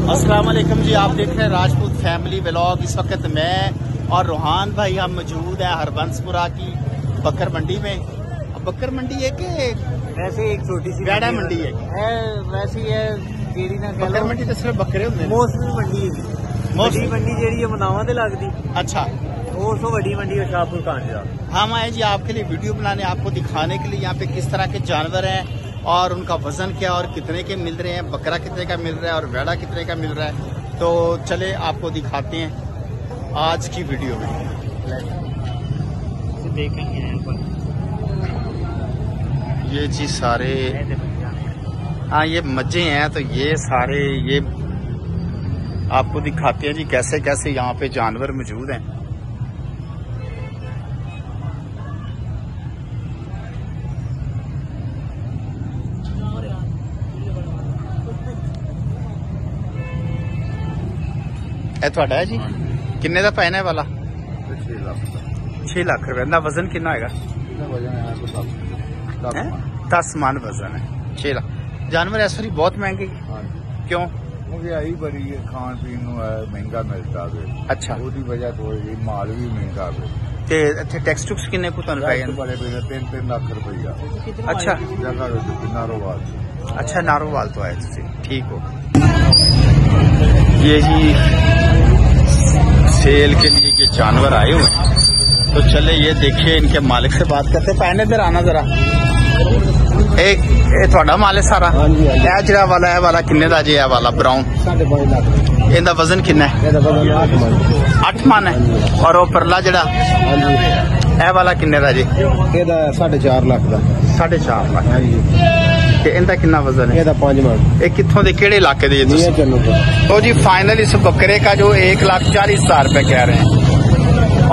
अस्सलाम वालेकुम जी, आप देख रहे हैं राजपूत फैमिली व्लॉग। इस वक्त मैं और रोहान भाई हम मौजूद हैं हरबंसपुरा की बकर मंडी में। बकर मंडी है कि वैसे एक छोटी सी गैड़ा मंडी है वैसे ही है जेडी ना कह बकर लो मंडी तो सिर्फ बकरे होंगे। मौसमी मंडी है मोस्टली मंडी जेडी है मनावा ते लगदी। अच्छा, वो सो बड़ी मंडी है शाहपुर कांजरा। हम आए जी आपके लिए वीडियो बनाने, आपको दिखाने के लिए यहाँ पे किस तरह के जानवर हैं और उनका वजन क्या और कितने के मिल रहे हैं, बकरा कितने का मिल रहा है और वेड़ा कितने का मिल रहा है। तो चले आपको दिखाते हैं आज की वीडियो में। ये जी सारे, हाँ ये मज्जे हैं, तो ये सारे ये आपको दिखाते हैं जी कैसे कैसे यहाँ पे जानवर मौजूद हैं। ਇਹ ਤੁਹਾਡਾ ਹੈ ਜੀ? ਕਿੰਨੇ ਦਾ ਪੈਣਾ ਵਾਲਾ? 6 ਲੱਖ। 6 ਲੱਖ ਰੁਪਏ ਦਾ ਵਜ਼ਨ ਕਿੰਨਾ ਹੈਗਾ? ਇਹਦਾ ਵਜ਼ਨ ਹੈ 10 ਮਣ ਵਜ਼ਨ ਹੈ। 6 ਲੱਖ। ਜਾਨਵਰ ਇਸ ਵਾਰੀ ਬਹੁਤ ਮਹਿੰਗੇ ਕਿਉਂ? महंगाई बड़ी है, खान पीन महंगा मिलता है। अच्छा, ਉਹਦੀ ਵਜ੍ਹਾ ਤੋਂ ਇਹ ਮਾਲ ਵੀ ਮਹਿੰਗਾ ਹੈ। ਤੇ ਇੱਥੇ ਟੈਕਸ ਟੁਕਸ ਕਿੰਨੇ ਕੁ ਤੁਹਾਨੂੰ ਪੈ ਜਾਂਦੇ? बड़े बड़े 3-3 लाख रुपया। अच्छा, जगह नारोवाल। अच्छा नारोवाल तो आए थे, ठीक हो। ये जी सेल के लिए ये जानवर आए हुए हैं, तो चले ये देखिए इनके मालिक से बात करते। पहले इधर आना जरा। एक थोड़ा माल है सारा? ਇਹ ਜਿਹੜਾ ਵਾਲਾ ਹੈ ਵਾਲਾ ਕਿੰਨੇ ਦਾ ਜੇ? ਇਹ ਵਾਲਾ ਬਰਾਊਨ 5.5 ਲੱਖ। ਇਹਦਾ ਵਜ਼ਨ ਕਿੰਨਾ ਹੈ? ਇਹਦਾ ਵਜ਼ਨ 8 ਮਣ। 8 ਮਣ ਹੈ। ਔਰ ਉਹ ਪਰਲਾ ਜਿਹੜਾ ਇਹ ਵਾਲਾ ਕਿੰਨੇ ਦਾ ਜੀ? ਇਹਦਾ 4.5 ਲੱਖ ਦਾ। 4.5 ਲੱਖ। ਹਾਂਜੀ। ਤੇ ਇਹਦਾ ਕਿੰਨਾ ਵਜ਼ਨ ਹੈ? ਇਹਦਾ 5 ਮਣ। ਇਹ ਕਿੱਥੋਂ ਦੇ ਕਿਹੜੇ ਇਲਾਕੇ ਦੇ? तो जी फाइनल इस बकरे का जो 1,40,000 रुपए कह रहे हैं।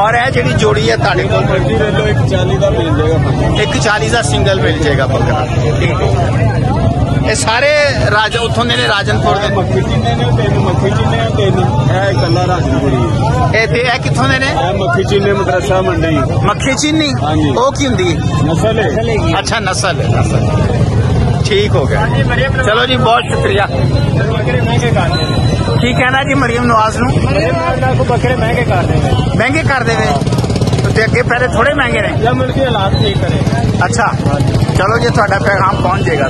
और यह जी जोड़ी है ताड़ी 1,40,000 का सिंगल मिल जाएगा बकरा। ये सारे राजा उतों ने राजनपुर दे कितों ने मक्खी चीनी मदरसा मंडी। मक्खी चीनी वो की होंगी? नस्ल है। अच्छा नस्ल है, नस्ल ठीक हो गया। चलो जी बहुत शुक्रिया। की कहना जी मरियम नवाज नू? बकरे महंगे कर देंगे। महंगे कर देवे तो अगे पहले थोड़े महंगे ने या मुल्की हालात ठीक करे। अच्छा चलो जी थोड़ा पैगाम पहुंच जाएगा।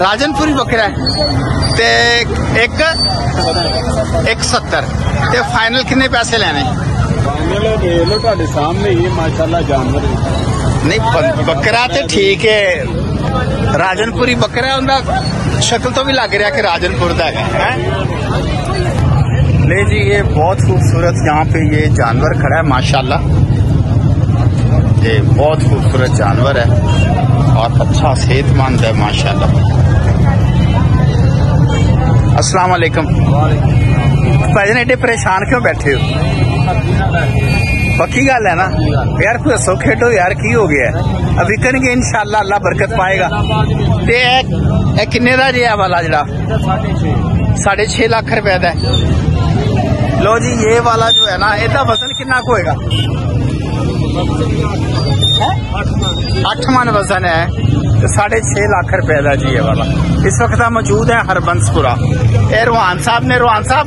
राजनपुरी बकरा है ते एक 70 ते फाइनल कितने पैसे लेने? फाइनल तो सामने ही माशाल्लाह जानवर नहीं बकरा तो ठीक है, राजनपुरी बकरा उनका शक्ल तो भी लग रहा कि राजनपुर का है। ले जी ये बहुत खूबसूरत यहाँ पे ये जानवर खड़ा है माशाल्लाह। ये बहुत खूबसूरत जानवर है और अच्छा सेहतमंद है माशाल्लाह। अस्सलाम वालेकुम। भाईजान एडे परेशान क्यों बैठे हो? पक्की गल है ना यार, कोई हसो खेडो यार, की हो गया? अब विकणगे इंशाल्लाह, अल्लाह बरकत पाएगा। ते किन्ने दा जे वाला जड़ा? 6.5 लाख रुपए का है। लो जी ये वाला जो है ना, इसका वजन कितना होएगा? 8 मन वजन है, तो 6.5 लाख रुपए का जी ये वाला। इस वक्त मौजूद है हरबंसपुरा। ए रोहान साहब ने, रोहान साहब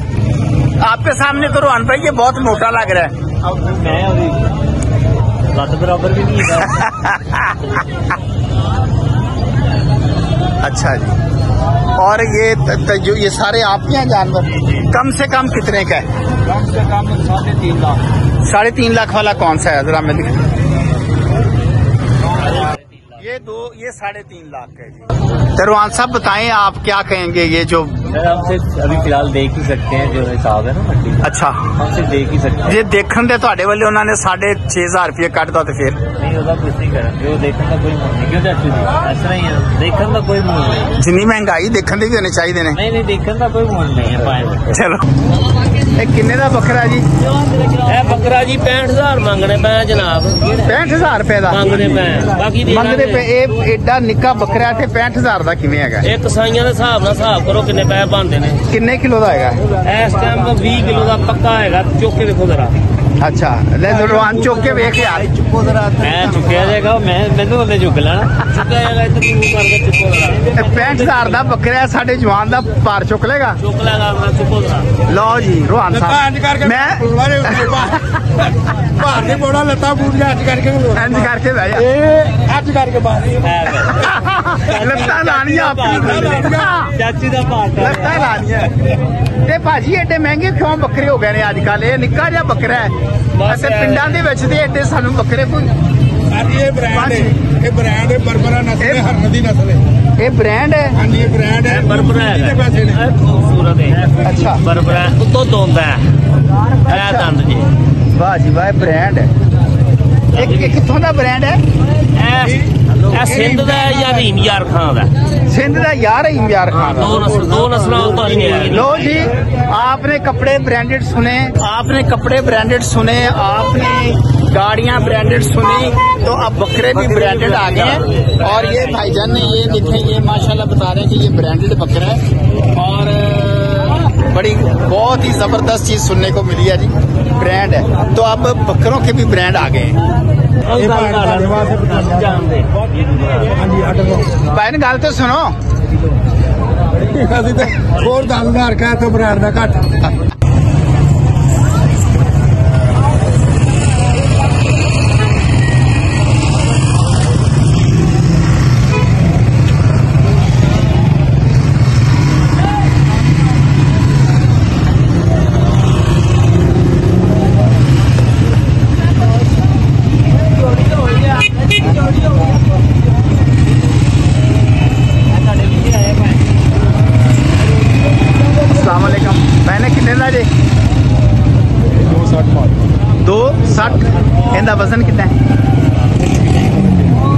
आपके सामने तो रोहान भाई ये बहुत मोटा लग रहा है। बराबर भी नहीं है। अच्छा जी। और ये सारे आपके यहाँ जानवर कम से कम कितने का है? कम से कम 3.5 लाख। 3.5 लाख वाला कौन सा है जरा मैं दिखा? ये 3.5 लाख का है जी। तो रोहान साहब बताएं आप क्या कहेंगे? ये जो हमसे अभी फिलहाल देख ही सकते हैं जो हिसाब है ना मंडी। अच्छा हमसे देख ही सकते हैं। जे देखन दे ਤੁਹਾਡੇ ਵੱਲੋਂ ਉਹਨਾਂ ਨੇ 6,500 रुपये ਕੱਟ ਦੋ तो फिर नहीं होगा, कुछ नहीं करें। जो देखने का कोई मूल नहीं, क्यों ऐसा ही है, देखने का कोई मूल नहीं। जिन्नी महंगाई देखने भी होने चाहिए ने। नहीं देखने का कोई मूल नहीं है। चलो किन्ने का बकरा जी? बकरा जी 65,000 मंगने पे जनाब। 65,000 रुपए का मंगने पे, बाकी मंगने पे। एडा निक्का बकरा थे 65,000 का किवें हैगा? एक कसाईयां दे हिसाब नाल हिसाब करो किन्ने पैसे बनदे ने। किन्ने किलो का हैगा? इस टाइम 20 किलो का पक्का हैगा, चुक के देखो जरा। ਅੱਛਾ ਲੈ ਰਵਾਨ ਚੁੱਕ ਕੇ ਵੇਖ ਯਾਰ ਮੈਂ ਚੁੱਕਿਆ ਜਾਏਗਾ ਮੈਨੂੰ ਉਹਨੇ ਚੁੱਕ ਲੈਣਾ ਚੁੱਕਿਆ ਜਾਏਗਾ ਇੱਥੇ ਤੂੰ ਕਰਕੇ ਚੁੱਕੋ ਜਰਾ 65,000 ਦਾ ਬੱਕਰਾ ਸਾਡੇ ਜਵਾਨ ਦਾ ਭਾਰ ਚੁੱਕ ਲੇਗਾ ਚੁੱਕ ਲੈਗਾ ਆਪਣਾ ਚੁੱਕੋ ਜਰਾ ਲਓ ਜੀ ਰੋਹਾਨ ਸਾਹਿਬ ਮੈਂ ਭਾਰ ਦੇ ਬੋੜਾ ਲੱਤਾਂ ਪੂਰੀਆਂ ਅੱਜ ਕਰਕੇ ਇੰਜ ਕਰਕੇ ਬਹਿ ਜਾ ਇਹ ਅੱਜ ਕਰਕੇ ਬਾਹਰ ਲੱਤਾਂ ਲਾਣੀਆਂ ਆਪਣੀ ਚਾਚੀ ਦਾ ਭਾਰ ਲੱਤਾਂ ਲਾਣੀਆਂ ਤੇ ਭਾਜੀ ਏਡੇ ਮਹਿੰਗੇ ਕਿਉਂ ਬੱਕਰੇ ਹੋ ਗਏ ਨੇ ਅੱਜ ਕੱਲ ਇਹ ਨਿੱਕਾ ਜਿਹਾ ਬੱਕਰਾ ਹੈ ਅਤੇ ਪਿੰਡਾਂ ਦੇ ਵਿੱਚ ਤੇ ਏਡੇ ਸਾਨੂੰ ਬੱਕਰੇ ਕੋਈ ਇਹ ਬ੍ਰਾਂਡ ਹੈ ਬਰਬਰਾ ਨਸਲ ਹੈ ਹਰਨ ਦੀ ਨਸਲ ਹੈ ਇਹ ਬ੍ਰਾਂਡ ਹੈ ਹਾਂਜੀ ਇਹ ਬ੍ਰਾਂਡ ਹੈ ਬਰਬਰਾ ਹੈ ਪੈਸੇ ਨੇ ਖੂਬਸੂਰਤ ਹੈ ਅੱਛਾ ਬਰਬਰਾ ਦੁੱਧ ਹੁੰਦਾ ਹੈ ਇਹ ਦੰਦ ਜੀ ਵਾਹ ਜੀ ਵਾਹ ਬ੍ਰਾਂਡ ਹੈ ਇਹ ਕਿੱਥੋਂ ਦਾ ਬ੍ਰਾਂਡ ਹੈ ਇਹ ਸਿੰਧ ਦਾ ਹੈ ਜਾਂ ਰੀਮ ਯਾਰ ਖਾਨ ਦਾ सिंध का यार है इमयार खान दो नस्लों तो लो जी आपने कपड़े ब्रांडेड सुने आपने कपड़े ब्रांडेड सुने आपने गाड़ियां ब्रांडेड सुनी तो अब बकरे भी ब्रांडेड आ गए हैं और ये भाईजान ने ये देखे ये माशाल्लाह बता रहे हैं कि ये ब्रांडेड बकरा है और बड़ी बहुत ही जबरदस्त चीज सुनने को मिली है जी ब्रांड है तो अब बकरों के भी ब्रांड आ गए हैं भाई ने गल तो सुनो ਹੋਰ ਦੰਦਾਰ ਕਾ ਤੋਂ ਬਰਾੜ ਦਾ ਘੱਟ